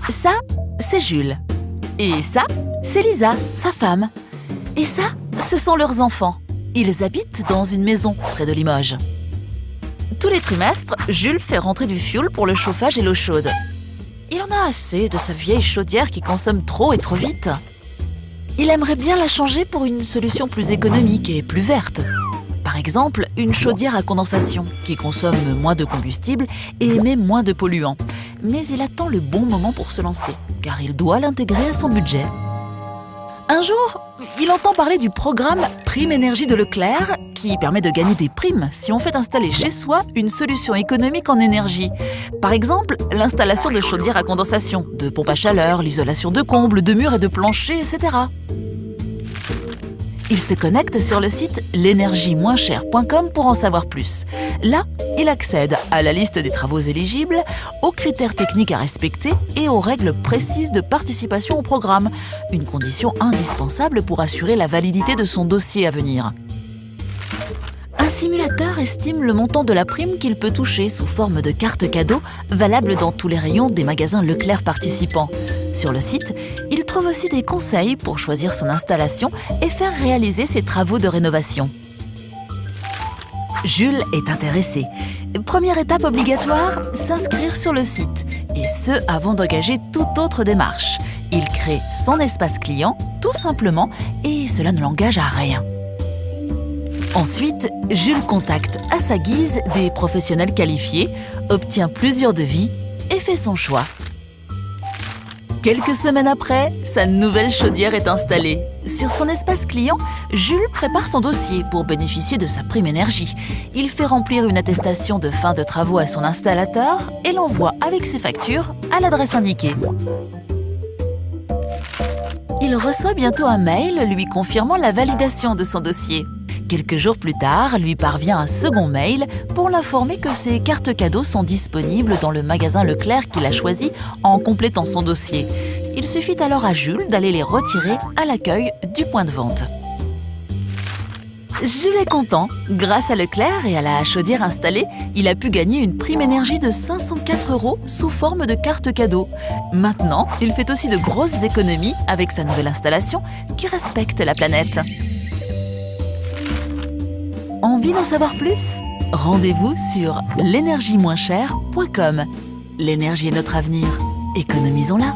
Ça, c'est Jules. Et ça, c'est Lisa, sa femme. Et ça, ce sont leurs enfants. Ils habitent dans une maison près de Limoges. Tous les trimestres, Jules fait rentrer du fioul pour le chauffage et l'eau chaude. Il en a assez de sa vieille chaudière qui consomme trop et trop vite. Il aimerait bien la changer pour une solution plus économique et plus verte. Par exemple, une chaudière à condensation qui consomme moins de combustible et émet moins de polluants. Mais il attend le bon moment pour se lancer, car il doit l'intégrer à son budget. Un jour, il entend parler du programme Prime Énergie de Leclerc qui permet de gagner des primes si on fait installer chez soi une solution économique en énergie. Par exemple, l'installation de chaudières à condensation, de pompes à chaleur, l'isolation de combles, de murs et de planchers, etc. Il se connecte sur le site l'énergie-moins-chère.com pour en savoir plus. Là, il accède à la liste des travaux éligibles, aux critères techniques à respecter et aux règles précises de participation au programme, une condition indispensable pour assurer la validité de son dossier à venir. Un simulateur estime le montant de la prime qu'il peut toucher sous forme de carte cadeau, valable dans tous les rayons des magasins Leclerc participants. Sur le site, il trouve aussi des conseils pour choisir son installation et faire réaliser ses travaux de rénovation. Jules est intéressé. Première étape obligatoire, s'inscrire sur le site, et ce avant d'engager toute autre démarche. Il crée son espace client, tout simplement, et cela ne l'engage à rien. Ensuite, Jules contacte à sa guise des professionnels qualifiés, obtient plusieurs devis et fait son choix. Quelques semaines après, sa nouvelle chaudière est installée. Sur son espace client, Jules prépare son dossier pour bénéficier de sa prime énergie. Il fait remplir une attestation de fin de travaux à son installateur et l'envoie avec ses factures à l'adresse indiquée. Il reçoit bientôt un mail lui confirmant la validation de son dossier. Quelques jours plus tard, lui parvient un second mail pour l'informer que ses cartes cadeaux sont disponibles dans le magasin Leclerc qu'il a choisi en complétant son dossier. Il suffit alors à Jules d'aller les retirer à l'accueil du point de vente. Jules est content. Grâce à Leclerc et à la chaudière installée, il a pu gagner une prime énergie de 504 € sous forme de carte cadeau. Maintenant, il fait aussi de grosses économies avec sa nouvelle installation qui respecte la planète. Envie d'en savoir plus? Rendez-vous sur l'énergie-moins-chère.com. L'énergie est notre avenir. Économisons-la.